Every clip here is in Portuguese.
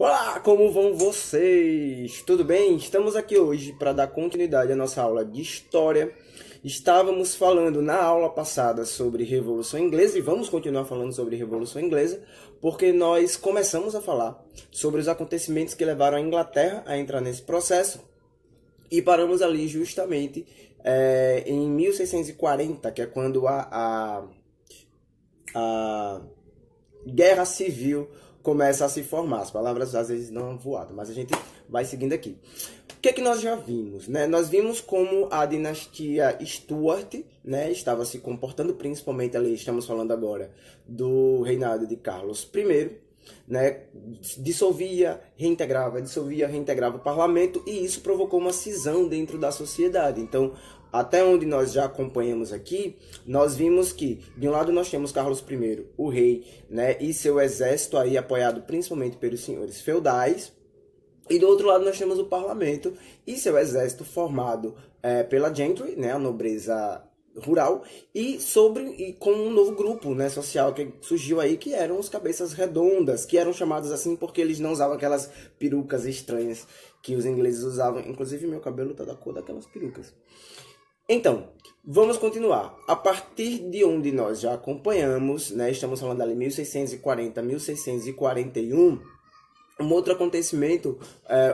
Olá, como vão vocês? Tudo bem? Estamos aqui hoje para dar continuidade à nossa aula de História. Estávamos falando na aula passada sobre Revolução Inglesa e vamos continuar falando sobre Revolução Inglesa porque nós começamos a falar sobre os acontecimentos que levaram a Inglaterra a entrar nesse processo e paramos ali justamente em 1640, que é quando a Guerra Civil começa a se formar. As palavras às vezes não voadas, mas a gente vai seguindo aqui. O que é que nós já vimos, né? Nós vimos como a dinastia Stuart, né, estava se comportando, principalmente ali, estamos falando agora do reinado de Carlos I, né? Dissolvia, reintegrava o parlamento, e isso provocou uma cisão dentro da sociedade. Então, até onde nós já acompanhamos aqui, nós vimos que, de um lado, nós temos Carlos I, o rei, né, e seu exército aí apoiado principalmente pelos senhores feudais, e do outro lado nós temos o parlamento e seu exército formado pela gentry, né, a nobreza rural, e com um novo grupo, né, social que surgiu aí, que eram os cabeças redondas, que eram chamados assim porque eles não usavam aquelas perucas estranhas que os ingleses usavam. Inclusive meu cabelo tá da cor daquelas perucas. Então, vamos continuar. A partir de onde nós já acompanhamos, né, estamos falando ali 1640, 1641, um outro acontecimento,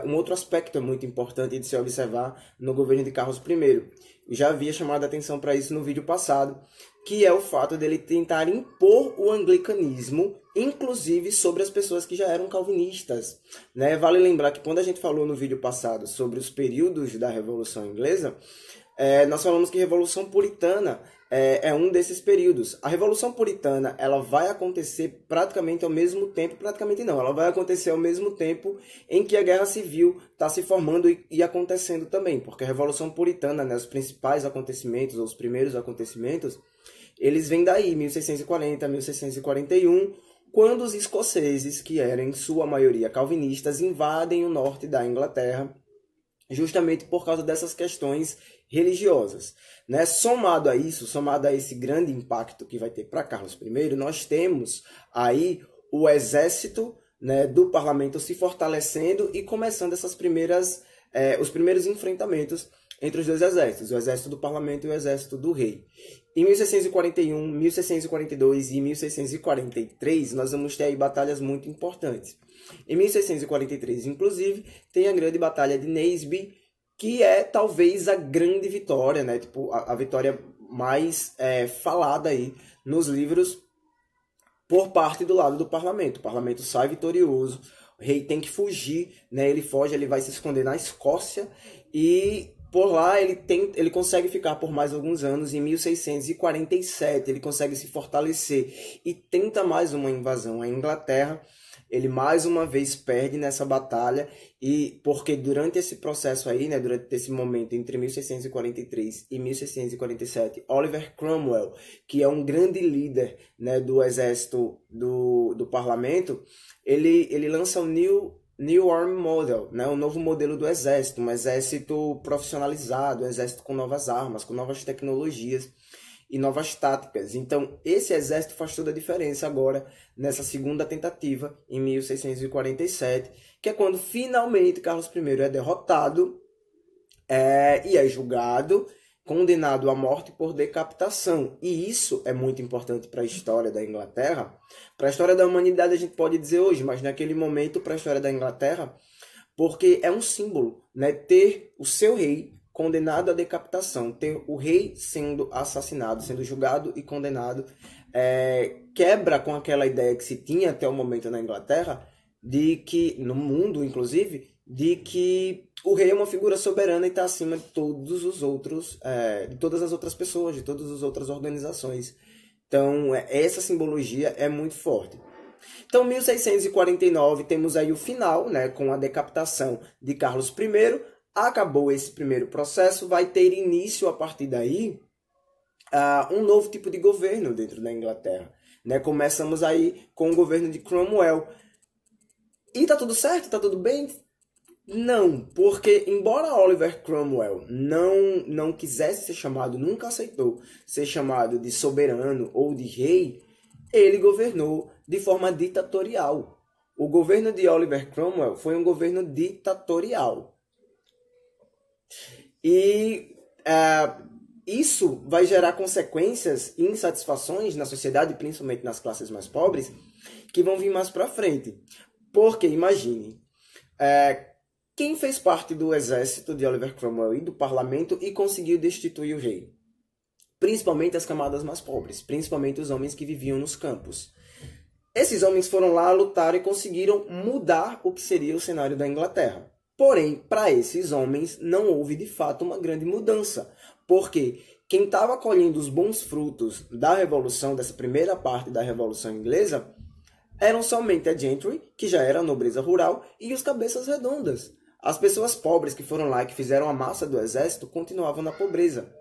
um outro aspecto muito importante de se observar no governo de Carlos I. Eu já havia chamado a atenção para isso no vídeo passado, que é o fato dele tentar impor o anglicanismo, inclusive sobre as pessoas que já eram calvinistas, né? Vale lembrar que quando a gente falou no vídeo passado sobre os períodos da Revolução Inglesa, nós falamos que a Revolução Puritana é um desses períodos. A Revolução Puritana, ela vai acontecer praticamente ao mesmo tempo, praticamente não, ela vai acontecer ao mesmo tempo em que a Guerra Civil está se formando e acontecendo também, porque a Revolução Puritana, né, os principais acontecimentos, ou os primeiros acontecimentos, eles vêm daí, 1640, 1641, quando os escoceses, que eram em sua maioria calvinistas, invadem o norte da Inglaterra, justamente por causa dessas questões religiosas, né? Somado a esse grande impacto que vai ter para Carlos I, nós temos aí o exército, né, do parlamento se fortalecendo e começando os primeiros enfrentamentos entre os dois exércitos, o exército do parlamento e o exército do rei. Em 1641, 1642 e 1643, nós vamos ter aí batalhas muito importantes. Em 1643, inclusive, tem a grande batalha de Naseby, que é talvez a grande vitória, né? Tipo, a vitória mais falada aí nos livros por parte do lado do parlamento. O parlamento sai vitorioso, o rei tem que fugir, né? Ele foge, ele vai se esconder na Escócia e por lá ele consegue ficar por mais alguns anos. Em 1647 ele consegue se fortalecer e tenta mais uma invasão à Inglaterra. Ele mais uma vez perde nessa batalha, e porque durante esse processo aí, né, durante esse momento entre 1643 e 1647, Oliver Cromwell, que é um grande líder, né, do exército do parlamento, ele lança o New Army Model, né, o novo modelo do exército, um exército profissionalizado, um exército com novas armas, com novas tecnologias e novas táticas. Então, esse exército faz toda a diferença agora nessa segunda tentativa, em 1647, que é quando finalmente Carlos I é derrotado e é julgado, condenado à morte por decapitação. E isso é muito importante para a história da Inglaterra, para a história da humanidade a gente pode dizer hoje, mas naquele momento para a história da Inglaterra, porque é um símbolo, né, ter o seu rei condenado à decapitação, ter o rei sendo assassinado, sendo julgado e condenado, quebra com aquela ideia que se tinha até o momento na Inglaterra, de que, no mundo inclusive, de que o rei é uma figura soberana e está acima de todos os outros, de todas as outras pessoas, de todas as outras organizações. Então, essa simbologia é muito forte. Então, 1649, temos aí o final, né, com a decapitação de Carlos I. Acabou esse primeiro processo, vai ter início a partir daí um novo tipo de governo dentro da Inglaterra, né? Começamos aí com o governo de Cromwell. E tá tudo certo? Tá tudo bem? Não, porque embora Oliver Cromwell não quisesse ser chamado, nunca aceitou ser chamado de soberano ou de rei, ele governou de forma ditatorial. o governo de Oliver Cromwell foi um governo ditatorial. E isso vai gerar consequências e insatisfações na sociedade, principalmente nas classes mais pobres, que vão vir mais para frente. Porque, imagine, quem fez parte do exército de Oliver Cromwell e do parlamento e conseguiu destituir o rei? Principalmente as camadas mais pobres, principalmente os homens que viviam nos campos. Esses homens foram lá, lutaram e conseguiram mudar o que seria o cenário da Inglaterra. Porém, para esses homens não houve de fato uma grande mudança, porque quem estava colhendo os bons frutos da Revolução, dessa primeira parte da Revolução Inglesa, eram somente a gentry, que já era a nobreza rural, e os cabeças redondas. As pessoas pobres que foram lá e que fizeram a massa do exército continuavam na pobreza.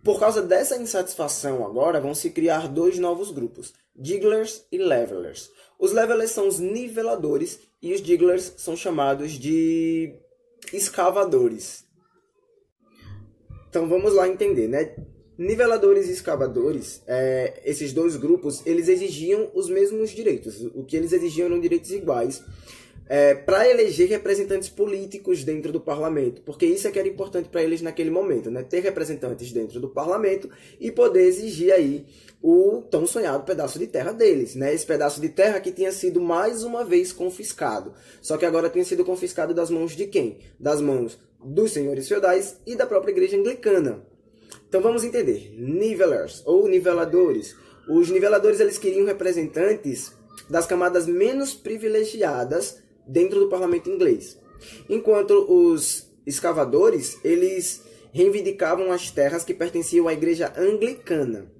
Por causa dessa insatisfação agora, vão se criar dois novos grupos, Digglers e Levelers. Os Levelers são os niveladores e os Digglers são chamados de escavadores. Então vamos lá entender, né? Niveladores e escavadores, esses dois grupos, eles exigiam os mesmos direitos. O que eles exigiam eram direitos iguais para eleger representantes políticos dentro do parlamento, porque isso é que era importante para eles naquele momento, né? Ter representantes dentro do parlamento e poder exigir aí o tão sonhado pedaço de terra deles, né? Esse pedaço de terra que tinha sido mais uma vez confiscado, só que agora tinha sido confiscado das mãos de quem? Das mãos dos senhores feudais e da própria igreja anglicana. Então vamos entender, nivelers ou niveladores. Os niveladores eles queriam representantes das camadas menos privilegiadas dentro do parlamento inglês. Enquanto os escavadores, eles reivindicavam as terras que pertenciam à igreja anglicana.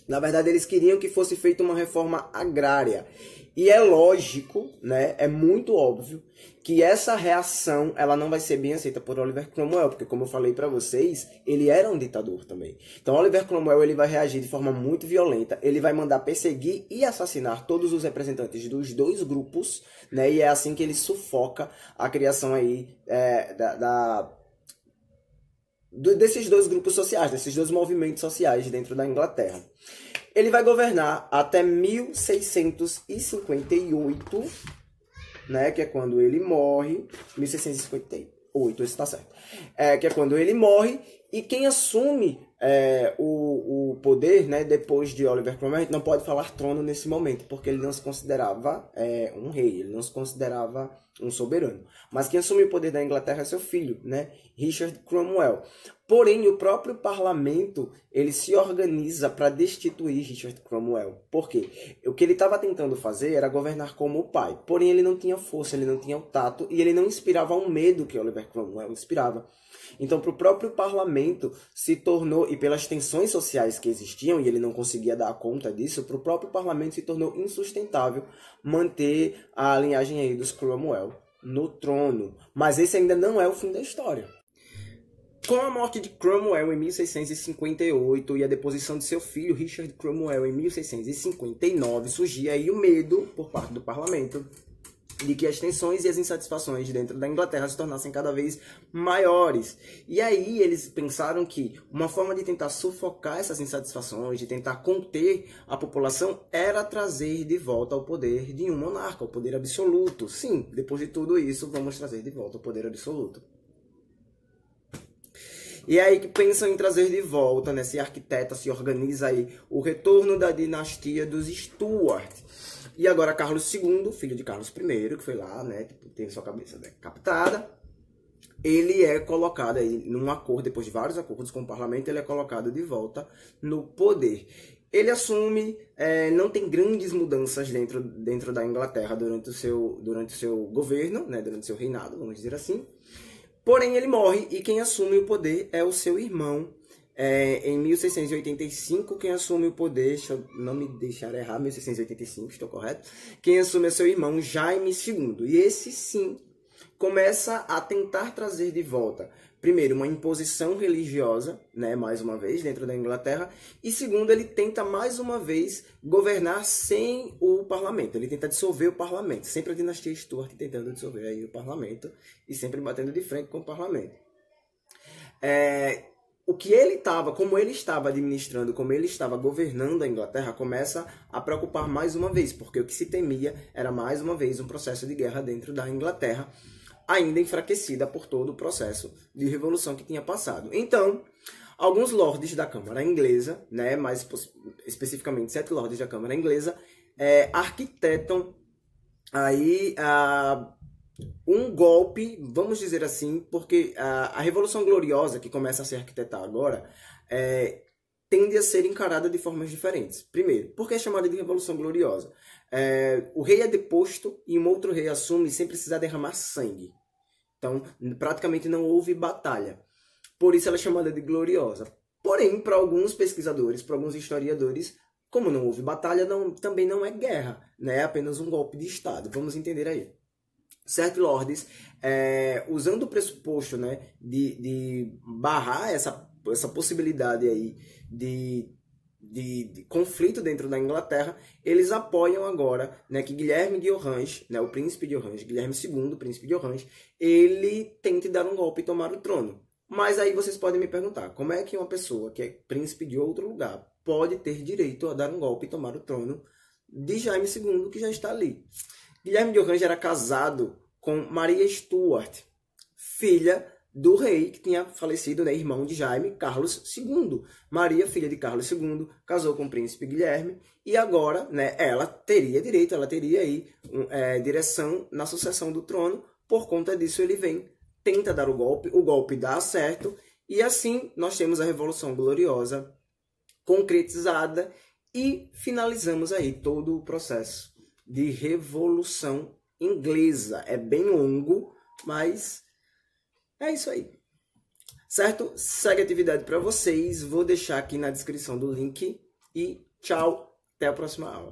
Na verdade, eles queriam que fosse feita uma reforma agrária. E é lógico, né, é muito óbvio, que essa reação ela não vai ser bem aceita por Oliver Cromwell, porque como eu falei para vocês, ele era um ditador também. Então Oliver Cromwell ele vai reagir de forma muito violenta, ele vai mandar perseguir e assassinar todos os representantes dos dois grupos, né, e é assim que ele sufoca a criação aí desses dois grupos sociais, desses dois movimentos sociais dentro da Inglaterra. Ele vai governar até 1658, né, que é quando ele morre. 1658, isso está certo. Que é quando ele morre. E quem assume o poder, né, depois de Oliver Cromwell, a gente não pode falar trono nesse momento, porque ele não se considerava um rei, ele não se considerava um soberano. Mas quem assume o poder da Inglaterra é seu filho, né, Richard Cromwell. Porém, o próprio parlamento ele se organiza para destituir Richard Cromwell. Por quê? O que ele estava tentando fazer era governar como o pai. Porém, ele não tinha força, ele não tinha o tato e ele não inspirava o medo que Oliver Cromwell inspirava. Então, para o próprio parlamento se tornou, e pelas tensões sociais que existiam, e ele não conseguia dar conta disso, para o próprio parlamento se tornou insustentável manter a linhagem aí dos Cromwell no trono. Mas esse ainda não é o fim da história. Com a morte de Cromwell em 1658 e a deposição de seu filho Richard Cromwell em 1659, surgia aí o medo por parte do parlamento de que as tensões e as insatisfações dentro da Inglaterra se tornassem cada vez maiores. E aí eles pensaram que uma forma de tentar sufocar essas insatisfações, de tentar conter a população, era trazer de volta ao poder de um monarca, ao poder absoluto. Sim, depois de tudo isso, vamos trazer de volta o poder absoluto. E aí que pensam em trazer de volta, né? Se arquiteta, se organiza aí o retorno da dinastia dos Stuart. E agora Carlos II, filho de Carlos I, que foi lá, né? Que teve sua cabeça decapitada. Ele é colocado aí num acordo, depois de vários acordos com o parlamento, ele é colocado de volta no poder. Ele assume, não tem grandes mudanças dentro da Inglaterra durante o seu governo, né? Durante o seu reinado, vamos dizer assim. Porém, ele morre e quem assume o poder é o seu irmão. Em 1685, quem assume o poder, deixa eu não me deixar errar, 1685, estou correto? Quem assume é seu irmão Jaime II. E esse sim começa a tentar trazer de volta, primeiro, uma imposição religiosa, né, mais uma vez, dentro da Inglaterra, e segundo, ele tenta mais uma vez governar sem o parlamento, ele tenta dissolver o parlamento, sempre a dinastia Stuart tentando dissolver aí o parlamento e sempre batendo de frente com o parlamento. o que ele estava, como ele estava administrando, como ele estava governando a Inglaterra, começa a preocupar mais uma vez, porque o que se temia era mais uma vez um processo de guerra dentro da Inglaterra, ainda enfraquecida por todo o processo de revolução que tinha passado. Então, alguns lordes da Câmara Inglesa, né, mais especificamente 7 lordes da Câmara Inglesa, arquitetam aí um golpe, vamos dizer assim, porque a Revolução Gloriosa, que começa a se arquitetar agora, tende a ser encarada de formas diferentes. Primeiro, por que é chamada de Revolução Gloriosa? O rei é deposto e um outro rei assume sem precisar derramar sangue. Então, praticamente não houve batalha. Por isso ela é chamada de gloriosa. Porém, para alguns pesquisadores, para alguns historiadores, como não houve batalha, também não é guerra, né? É apenas um golpe de Estado. Vamos entender aí. 7 lordes, usando o pressuposto, né, de barrar essa possibilidade aí de conflito dentro da Inglaterra, eles apoiam agora, né, que Guilherme de Orange, né, o príncipe de Orange, Guilherme II, príncipe de Orange, ele tente dar um golpe e tomar o trono. Mas aí vocês podem me perguntar, como é que uma pessoa que é príncipe de outro lugar pode ter direito a dar um golpe e tomar o trono de Jaime II, que já está ali? Guilherme de Orange era casado com Maria Stuart, filha do rei que tinha falecido, né, irmão de Jaime, Carlos II. Maria, filha de Carlos II, casou com o príncipe Guilherme e agora, né, ela teria direito, ela teria aí direção na sucessão do trono. Por conta disso ele vem, tenta dar o golpe dá certo e assim nós temos a Revolução Gloriosa concretizada e finalizamos aí todo o processo de Revolução Inglesa. É bem longo, mas é isso aí. Certo? Segue a atividade para vocês. Vou deixar aqui na descrição do link. E tchau. Até a próxima aula.